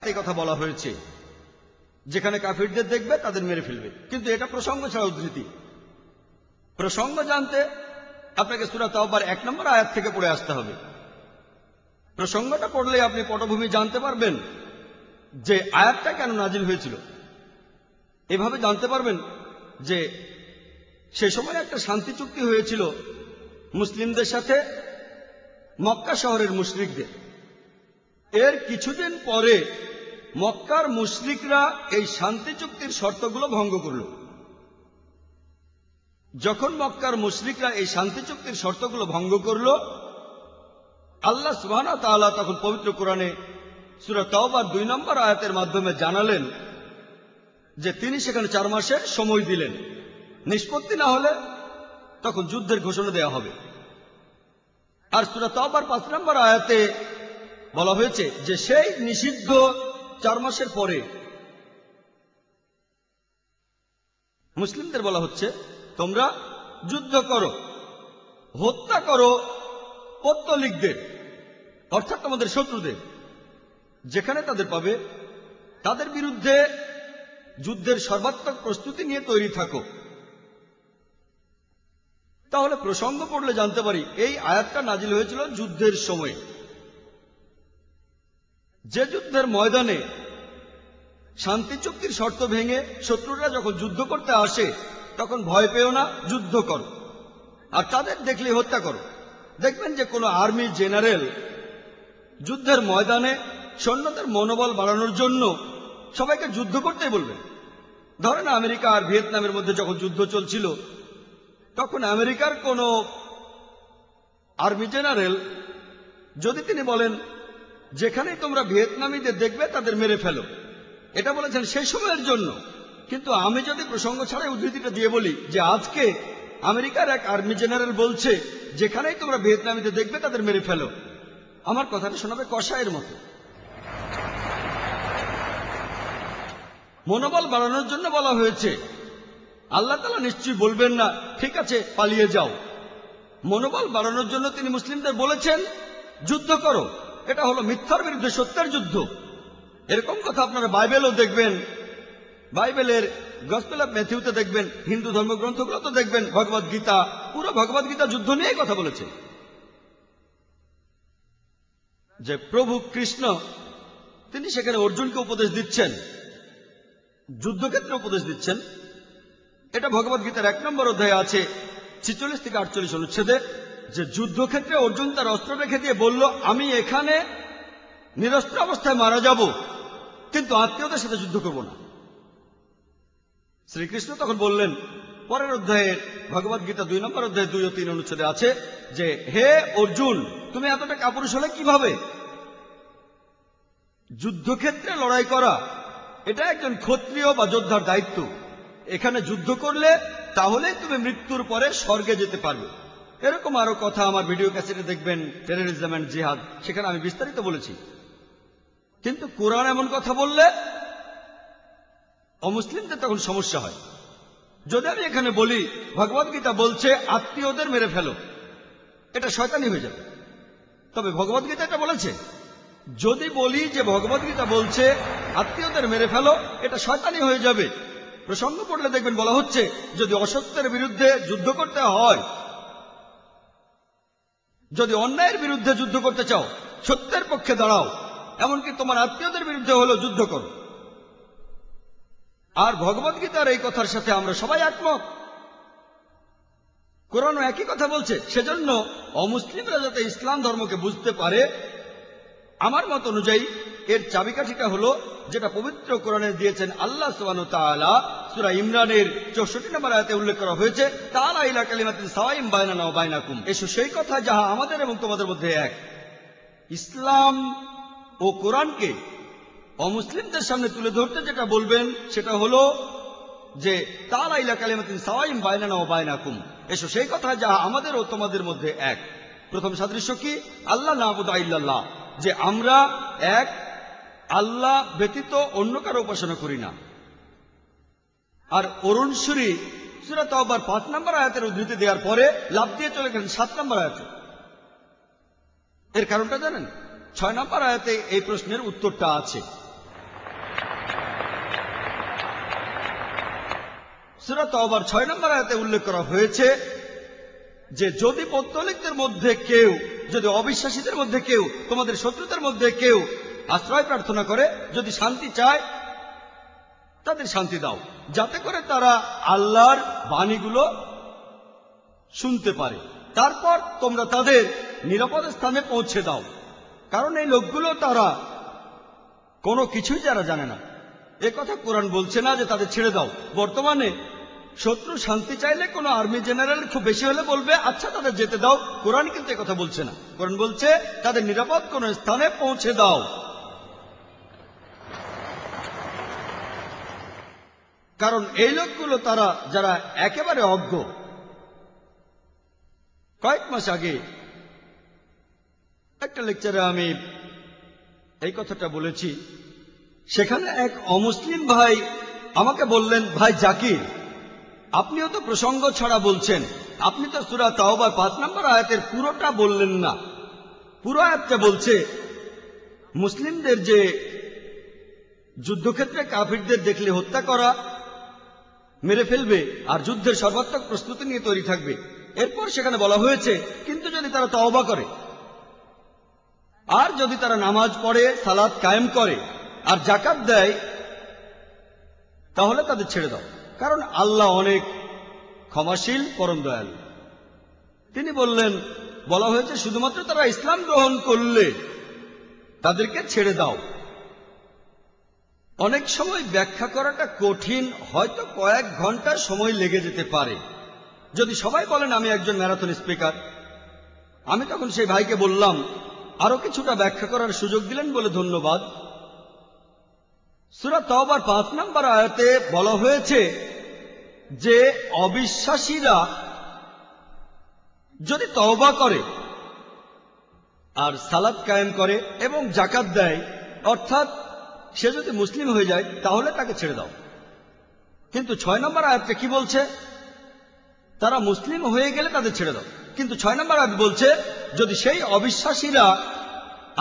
এই কথা বলা হয়েছে, যেখানে কাফিরদের দেখবে তাদের মেরে ফেলবে, কিন্তু এটা প্রসঙ্গ ছাড়া উদ্ধৃতি। প্রসঙ্গ জানতে আপনাকে সূরা তাওবার 1 নম্বর আয়াত থেকে পড়ে আসতে হবে। প্রসঙ্গটা পড়লে আপনি পটভূমি জানতে পারবেন যে আয়াতটা কেন নাজিল হয়েছিল। এভাবে জানতে পারবেন যে সে সময় একটা শান্তি চুক্তি হয়েছিল মুসলিমদের সাথে মক্কা শহরের মুশরিকদের। এর কিছুদিন পরে মক্কার মুশরিকরা এই শান্তি চুক্তির শর্তগুলো ভঙ্গ করল। যখন মক্কার মুশরিকরা এই শান্তি চুক্তির শর্তগুলো ভঙ্গ করল, আল্লাহ সুবহানাহু ওয়া তাআলা তখন পবিত্র কোরআনে সূরা তাওবার 2 নম্বর আয়াতের মাধ্যমে জানালেন যে তিনি সেখানে 4 মাসের সময় দিলেন, নিষ্পত্তি না হলে তখন যুদ্ধের ঘোষণা দেওয়া হবে। আর সূরা তাওবার 5 নম্বর আয়াতে বলা হয়েছে যে সেই নিষিদ্ধ 4 মাসের পরে মুসলিমদের বলা হচ্ছে তোমরা যুদ্ধ করো, হত্যা করো পৌত্তলিকদের, অর্থাৎ তোমাদের শত্রুদের, যেখানে তাদের পাবে তাদের বিরুদ্ধে যুদ্ধের সর্বাত্মক প্রস্তুতি নিয়ে তৈরি থাকো। তাহলে প্রসঙ্গ পড়লে জানতে পারি এই আয়াতটা নাজিল হয়েছিল যুদ্ধের সময়। যে যুদ্ধের ময়দানে শান্তি চুক্তির শর্ত ভেঙে শত্রুরা যখন যুদ্ধ করতে আসে তখন ভয় পেও না, যুদ্ধ করো, আর তাদের দেখলে হত্যা করো। দেখবেন যে কোনো আর্মি জেনারেল যুদ্ধের ময়দানে সৈন্যদের মনোবল বাড়ানোর জন্য সবাইকে যুদ্ধ করতেই বলবেন। ধরেন আমেরিকা আর ভিয়েতনামের মধ্যে যখন যুদ্ধ চলছিল, তখন আমেরিকার কোনো আর্মি জেনারেল যদি তিনি বলেন যেখানেই তোমরা ভিয়েতনামীদের দেখবে তাদের মেরে ফেলো, এটা বলেছেন সেই সময়ের জন্য। কিন্তু আমি যদি প্রসঙ্গ ছাড়াই উদ্ধৃতিটা দিয়ে বলি যে আজকে আমেরিকার এক আর্মি জেনারেল বলছে যেখানেই তোমরা ভিয়েতনামীদের দেখবে তাদের মেরে ফেলো, আমার কথাটা শোনাবে কষায়ের মতো। মনোবল বাড়ানোর জন্য বলা হয়েছে। আল্লাহ তাআলা নিশ্চয়ই বলবেন না ঠিক আছে পালিয়ে যাও। মনোবল বাড়ানোর জন্য তিনি মুসলিমদের বলেছেন যুদ্ধ করো। এটা হলো মিথ্যার বিরুদ্ধে সত্যের যুদ্ধ। এরকম কথা আপনারা বাইবেলও দেখবেন, বাইবেলের গসপেল অফ ম্যাথিউতে দেখবেন, হিন্দু ধর্মগ্রন্থগুলো তো দেখবেন, ভগবদ গীতা, পুরো ভগবদ গীতা যুদ্ধ নিয়েই কথা বলেছে। যে প্রভু কৃষ্ণ তিনি সেখানে অর্জুনকে উপদেশ দিচ্ছেন, যুদ্ধক্ষেত্রে উপদেশ দিচ্ছেন। এটা ভগবদ গীতার 1 নম্বর অধ্যায়ে আছে 46 থেকে 48 অনুচ্ছেদে, যে যুদ্ধক্ষেত্রে অর্জুন তার অস্ত্র রেখে দিয়ে বলল আমি এখানে নিরস্ত্র অবস্থায় মারা যাব, কিন্তু আত্মীয়দের সাথে যুদ্ধ করব না। শ্রীকৃষ্ণ তখন বললেন, পরের অধ্যায়ের ভগবদ গীতা 2 নম্বর অধ্যায় 2 ও 3 অনুচ্ছেদে আছে যে হে অর্জুন, তুমি এতটা কাপুরুষ হলে কিভাবে? যুদ্ধক্ষেত্রে লড়াই করা এটা একজন ক্ষত্রিয় বা যোদ্ধার দায়িত্ব। এখানে যুদ্ধ করলে তাহলে তুমি মৃত্যুর পরে স্বর্গে যেতে পারবে। এরকম আরো কথা আমার ভিডিও ক্যাসেটে দেখবেন, টেররিজম এন্ড জিহাদ, সেখানে আমি বিস্তারিত বলেছি। কিন্তু কোরআন এমন কথা বললে অমুসলিমদের তখন সমস্যা হয়। যদি আমি এখানে বলি ভগবদ গীতা বলছে আত্মীয়দের মেরে ফেলো, এটা শয়তানি হয়ে যাবে। তবে ভগবদ গীতা এটা বলেছে। যদি বলি যে ভগবদ গীতা বলছে আত্মীয়দের মেরে ফেলো, এটা শয়তানি হয়ে যাবে। প্রসঙ্গ পড়লে দেখবেন বলা হচ্ছে যদি অসত্যের বিরুদ্ধে যুদ্ধ করতে হয়, যদি অন্যায়ের বিরুদ্ধে যুদ্ধ করতে চাও, সত্যের পক্ষে দাঁড়াও, এমনকি তোমার আত্মীয়দের বিরুদ্ধে হলেও যুদ্ধ করো। আর ভগবদ গীতার এই কথার সাথে আমরা সবাই একমত। কোরআনও একই কথা বলছে। সেজন্য অমুসলিমরা যাতে ইসলাম ধর্মকে বুঝতে পারে, আমার মত অনুযায়ী এর চাবিকাঠিটা হলো যেটা পবিত্র কোরআনে দিয়েছেন আল্লাহ সুবহানাহু ওয়া তাআলা। সূরা ইমরানের 64 নম্বর আয়াতে উল্লেখ করা হয়েছে তাআলা ইলা কালিমাতিন সাওয়াইন বাইনানা ওয়া বাইনাকুম, এসো সেই কথা যাহা আমাদের এবং তোমাদের মধ্যে এক। ইসলাম ও কোরআনকে অমুসলিমদের সামনে তুলে ধরতে যেটা বলবেন সেটা হলো যে তাআলা ইলা কালিমাতিন সাওয়াইন বাইনানা ওয়া বাইনাকুম, এসো সেই কথা যাহা আমাদের ও তোমাদের মধ্যে এক। প্রথম সাদৃশ্য কি? আল্লাহ না'বুদু ইল্লাল্লাহ, যে আমরা এক, আল্লাহ ব্যতীত অন্য কারো উপাসনা করি না। আর অরুণ সুরি সূরা তাওবার 5 নম্বর আয়াতের উদ্ধৃতি দেওয়ার পরে লাফ দিয়ে চলে গেলেন 7 নম্বর আয়াতে। এর কারণটা জানেন? 6 নম্বর আয়াতে এই প্রশ্নের উত্তরটা আছে। সূরা তাওবার 6 নম্বর আয়াতে উল্লেখ করা হয়েছে যে যদি পৌত্তলিকদের মধ্যে কেউ, যদি অবিশ্বাসীদের মধ্যে কেউ, তোমাদের শত্রুদের মধ্যে কেউ আশ্রয় প্রার্থনা করে, যদি শান্তি চায়, তাদের শান্তি দাও, যাতে করে তারা আল্লাহর বাণীগুলো শুনতে পারে। তারপর তোমরা তাদের নিরাপদ স্থানে পৌঁছে দাও, কারণ এই লোকগুলো তারা কোনো কিছুই যারা জানে না। এ কথা কোরআন বলছে না যে তাদের ছেড়ে দাও। বর্তমানে শত্রু শান্তি চাইলে কোনো আর্মি জেনারেল খুব বেশি হলে বলবে আচ্ছা তাদের যেতে দাও। কোরআন কিন্তু এ কথা বলছে না। কোরআন বলছে তাদের নিরাপদ কোনো স্থানে পৌঁছে দাও। কারণ এই লোকগুলো তারা যারা একেবারে অজ্ঞ। কয়েক মাস আগে একটা লেকচারে আমি এই কথাটা বলেছি। সেখানে এক অমুসলিম ভাই আমাকে বললেন, ভাই জাকির, আপনিও তো প্রসঙ্গ ছাড়া বলছেন, আপনি তো সূরা তাওবার 5 নম্বর আয়াতের পুরোটা বললেন না। পুরো আয়াতটা বলছে মুসলিমদের যে যুদ্ধক্ষেত্রে কাফিরদের দেখলে হত্যা করা, মেরে ফেলবে আর যুদ্ধের সর্বাত্মক প্রস্তুতি নিয়ে তৈরি থাকবে। এরপর সেখানে বলা হয়েছে কিন্তু যদি তারা তওবা করে আর যদি তারা নামাজ পড়ে, সালাত কায়েম করে আর যাকাত দেয়, তাহলে তাদের ছেড়ে দাও, কারণ আল্লাহ অনেক ক্ষমাশীল, পরম দয়ালু। তিনি বললেন, বলা হয়েছে শুধুমাত্র তারা ইসলাম গ্রহণ করলে তাদেরকে ছেড়ে দাও। অনেক সময় ব্যাখ্যা করাটা কঠিন, হয়তো কয়েক ঘন্টা সময় লেগে যেতে পারে। যদি সবাই বলেন আমি একজন ম্যারাথন স্পিকার, আমি তখন সেই ভাইকে বললাম আরো কিছুটা ব্যাখ্যা করার সুযোগ দিলেন বলে ধন্যবাদ। সূরা তাওবার 5 নম্বর আয়াতে বলা হয়েছে যে অবিশ্বাসীরা যদি তওবা করে আর সালাত কায়েম করে এবং যাকাত দেয়, অর্থাৎ সে যদি মুসলিম হয়ে যায়, তাহলে তাকে ছেড়ে দাও। কিন্তু 6 নম্বর আয়াতে কি বলছে? তারা মুসলিম হয়ে গেলে তাদের ছেড়ে দাও। কিন্তু 6 নম্বর আয়াত বলছে যদি সেই অবিশ্বাসীরা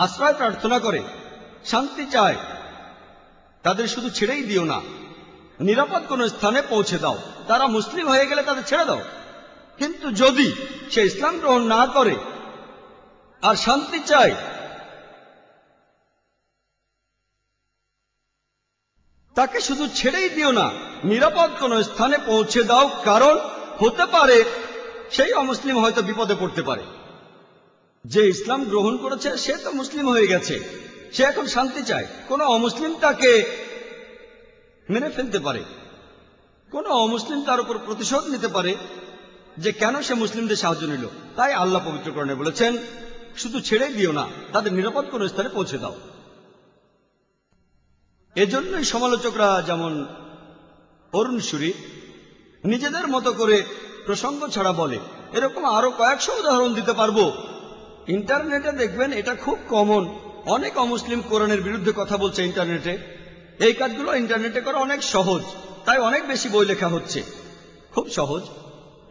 আশ্রয় প্রার্থনা করে, শান্তি চায়, তাদের শুধু ছেড়েই দিও না, নিরাপদ কোন স্থানে পৌঁছে দাও। তারা মুসলিম হয়ে গেলে তাদের ছেড়ে দাও। কিন্তু যদি সে ইসলাম গ্রহণ না করে আর শান্তি চায়, তাকে শুধু ছেড়েই দিও না, নিরাপদ কোন স্থানে পৌঁছে দাও, কারণ হতে পারে সেই অমুসলিম হয়তো বিপদে পড়তে পারে। যে ইসলাম গ্রহণ করেছে সে তো মুসলিম হয়ে গেছে, সে এখন শান্তি চায়। কোন অমুসলিম তাকে মেরে ফেলতে পারে, কোন অমুসলিম তার উপর প্রতিশোধ নিতে পারে যে কেন সে মুসলিমদের সাহায্য নিল। তাই আল্লাহ পবিত্র কোরআনে বলেছেন শুধু ছেড়ে দিও না, তাদের নিরাপদ কোন স্থানে পৌঁছে দাও। এজন্যই সমালোচকরা যেমন অরুণ সুরি নিজেদের মতো করে প্রসঙ্গ ছাড়া বলে, এরকম আরো কয়েকশো উদাহরণ দিতে পারবো। ইন্টারনেটে দেখবেন এটা খুব কমন। অনেক অমুসলিম কোরআনের বিরুদ্ধে কথা বলছে ইন্টারনেটে। এই কাজগুলো ইন্টারনেটে করা অনেক সহজ, তাই অনেক বেশি বই লেখা হচ্ছে। খুব সহজ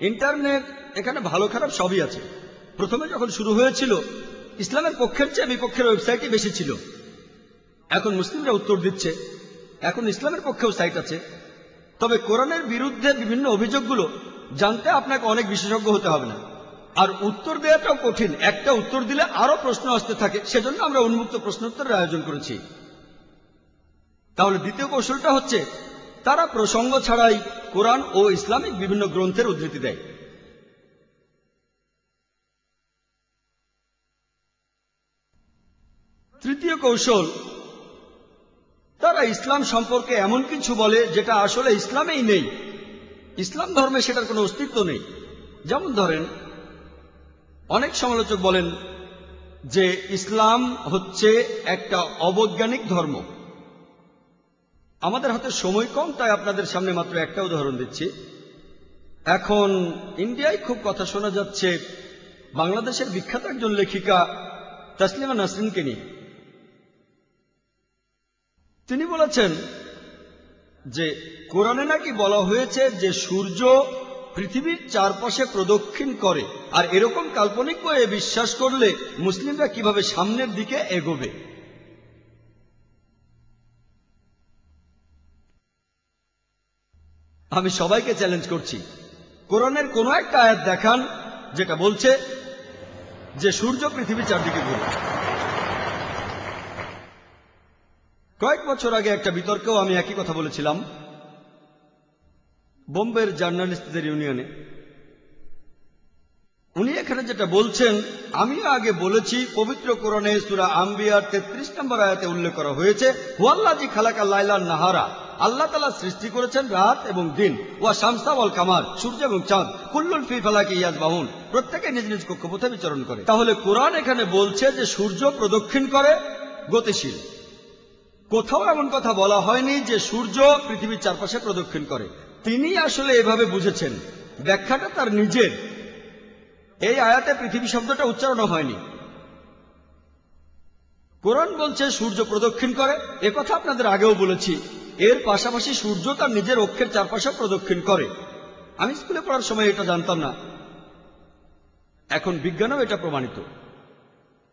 ইন্টারনেট, এখানে ভালো খারাপ সবই আছে। প্রথমে যখন শুরু হয়েছিল ইসলামের পক্ষের চেয়ে বিপক্ষের ওয়েবসাইটই বেশি ছিল। এখন মুসলিমরা উত্তর দিচ্ছে, এখন ইসলামের পক্ষেও সাইট আছে। তবে কোরআনের বিরুদ্ধে বিভিন্ন অভিযোগগুলো জানতে আপনাকে অনেক বিশেষজ্ঞ হতে হবে না, আর উত্তর দেওয়াটাও কঠিন। একটা উত্তর দিলে আরো প্রশ্ন আসতে থাকে, সেজন্য আমরা উন্মুক্ত প্রশ্নোত্তরের আয়োজন করেছি। তাহলে দ্বিতীয় কৌশলটা হচ্ছে তারা প্রসঙ্গ ছাড়াই কোরআন ও ইসলামিক বিভিন্ন গ্রন্থের উদ্ধৃতি দেয়। তৃতীয় কৌশল, তারা ইসলাম সম্পর্কে এমন কিছু বলে যেটা আসলে ইসলামেই নেই, ইসলাম ধর্মে সেটার কোনো অস্তিত্ব নেই। যেমন ধরেন, অনেক সমালোচক বলেন যে ইসলাম হচ্ছে একটা অবৈজ্ঞানিক ধর্ম। আমাদের হাতে সময় কম, তাই আপনাদের সামনে মাত্র একটা উদাহরণ দিচ্ছি। এখন ইন্ডিয়ায় খুব কথা শোনা যাচ্ছে বাংলাদেশের বিখ্যাত একজন লেখিকা তাসলিমা নাসরিনকে নিয়ে। তিনি বলেছেন যে কোরআনে নাকি বলা হয়েছে যে সূর্য পৃথিবীর চারপাশে প্রদক্ষিণ করে, আর এরকম কাল্পনিক বইয়ে বিশ্বাস করলে মুসলিমরা কিভাবে সামনের দিকে এগোবে। আমি সবাইকে চ্যালেঞ্জ করছি, কোরআনের কোন একটা আয়াত দেখান যেটা বলছে যে সূর্য পৃথিবীর চারদিকে ঘুরে। কয়েক বছর আগে একটা বিতর্কেও আমি একই কথা বলেছিলাম বোম্বের জার্নালিস্টদের ইউনিয়নে। উনি এখানে যেটা বলছেন আমিও আগে বলেছি, পবিত্র কোরআনে সূরা আম্বিয়ার 33 নম্বর আয়াতে উল্লেখ করা হয়েছে, হুয়াল্লাযী খালাকা লাইলা নাহারা, আল্লাহ তাআলা সৃষ্টি করেছেন রাত এবং দিন, ওয়া শামসা ওয়াল কামার, সূর্য এবং চাঁদ, কুল্লুন ফি ফালাকি ইয়াসবাহুন, প্রত্যেকে নিজ নিজ কক্ষপথে বিচরণ করে। তাহলে কোরআন এখানে বলছে যে সূর্য প্রদক্ষিণ করে, গতিশীল। কোথাও এমন কথা বলা হয়নি যে সূর্য পৃথিবীর চারপাশে প্রদক্ষিণ করে। তিনি আসলে এভাবে বুঝেছেন, ব্যাখ্যাটা তার নিজের। এই আয়াতে পৃথিবী শব্দটা উচ্চারণ হয়নি। কোরআন বলছে সূর্য প্রদক্ষিণ করে, একথা আপনাদের আগেও বলেছি। এর পাশাপাশি সূর্য তার নিজের অক্ষের চারপাশে প্রদক্ষিণ করে। আমি স্কুলে পড়ার সময় এটা জানতাম না, এখন বিজ্ঞানেও এটা প্রমাণিত।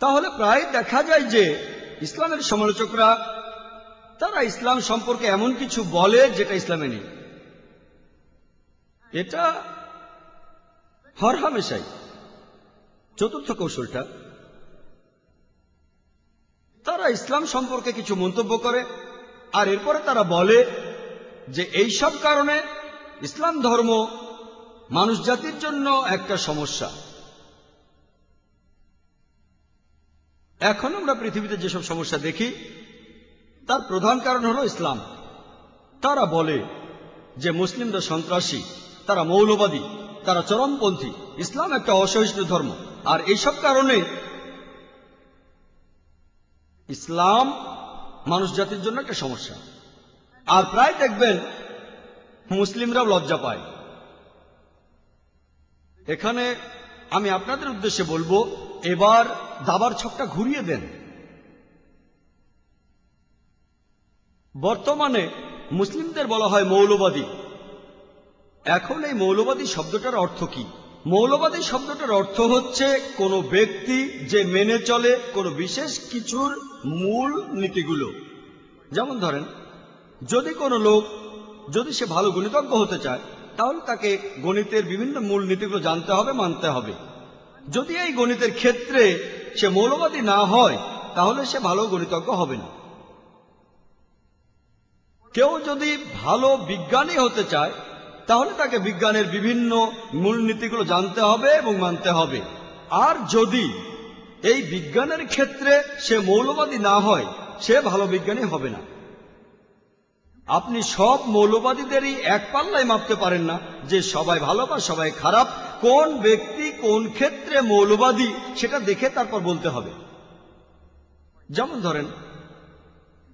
তাহলে প্রায় দেখা যায় যে ইসলামের সমালোচকরা তারা ইসলাম সম্পর্কে এমন কিছু বলে যেটা ইসলামে নেই। এটা হরহামেশাই। চতুর্থ কৌশলটা, তারা ইসলাম সম্পর্কে কিছু মন্তব্য করে আর এরপরে তারা বলে যে এই সব কারণে ইসলাম ধর্ম মানুষ জাতির জন্য একটা সমস্যা। এখন আমরা পৃথিবীতে যেসব সমস্যা দেখি তার প্রধান কারণ হলো ইসলাম। তারা বলে যে মুসলিমরা সন্ত্রাসী, তারা মৌলবাদী, তারা চরমপন্থী, ইসলাম একটা অসহিষ্ণু ধর্ম, আর এইসব কারণে ইসলাম মানুষ জাতির জন্য একটা সমস্যা। আর প্রায় দেখবেন মুসলিমরাও লজ্জা পায়। এখানে আমি আপনাদের উদ্দেশ্যে বলবো, এবার দাবার ছকটা ঘুরিয়ে দেন। বর্তমানে মুসলিমদের বলা হয় মৌলবাদী। এখন এই মৌলবাদী শব্দটার অর্থ কি? মৌলবাদী শব্দটার অর্থ হচ্ছে কোনো ব্যক্তি যে মেনে চলে কোনো বিশেষ কিছুর মূল নীতিগুলো। যেমন ধরেন, যদি কোনো লোক যদি সে ভালো গণিতজ্ঞ হতে চায় তাহলে তাকে গণিতের বিভিন্ন মূল নীতিগুলো জানতে হবে, মানতে হবে। যদি এই গণিতের ক্ষেত্রে সে মৌলবাদী না হয় তাহলে সে ভালো গণিতজ্ঞ হবে না। কেউ যদি ভালো বিজ্ঞানী হতে চায় তাহলে তাকে বিজ্ঞানের বিভিন্ন মূলনীতিগুলো জানতে হবে এবং মানতে হবে। আর যদি এই বিজ্ঞানের ক্ষেত্রে সে মৌলবাদী না হয় সে ভালো বিজ্ঞানী হবে না। আপনি সব মৌলবাদীদেরই এক পাল্লায় মাপতে পারেন না যে সবাই ভালো বা সবাই খারাপ। কোন ব্যক্তি কোন ক্ষেত্রে মৌলবাদী সেটা দেখে তারপর বলতে হবে। যেমন ধরেন,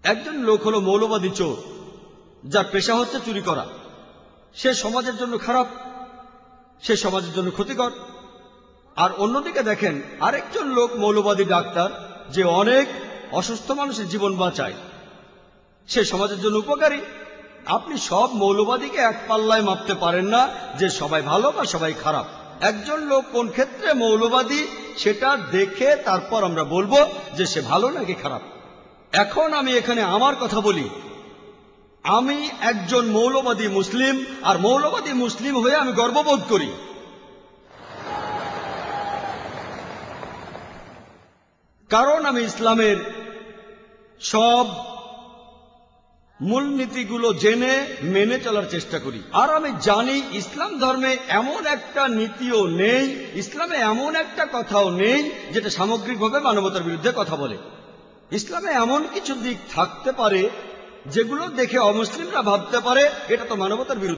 একজন লোক হলো মৌলবাদী চোর, যার পেশা হচ্ছে চুরি করা। সে সমাজের জন্য খারাপ, সে সমাজের জন্য ক্ষতিকর। আর অন্যদিকে দেখেন আরেকজন লোক মৌলবাদী ডাক্তার, যে অনেক অসুস্থ মানুষের জীবন বাঁচায়, সে সমাজের জন্য উপকারী। আপনি সব মৌলবাদীকে এক পাল্লায় মাপতে পারেন না যে সবাই ভালো বা সবাই খারাপ। একজন লোক কোন ক্ষেত্রে মৌলবাদী সেটা দেখে তারপর আমরা বলবো যে সে ভালো নাকি খারাপ। এখন আমি এখানে আমার কথা বলি। আমি একজন মৌলবাদী মুসলিম, আর মৌলবাদী মুসলিম হয়ে আমি গর্ববোধ করি। কারণ আমি ইসলামের সব মূলনীতিগুলো জেনে মেনে চলার চেষ্টা করি। আর আমি জানি ইসলাম ধর্মে এমন একটা নীতিও নেই, ইসলামে এমন একটা কথাও নেই যেটা সামগ্রিকভাবে মানবতার বিরুদ্ধে কথা বলে। ইসলামে এমন কিছু দিক থাকতে পারে যেগুলো দেখে অমুসলিমরা ভাবতে পারে এটা তো মানবতার বিরুদ্ধে।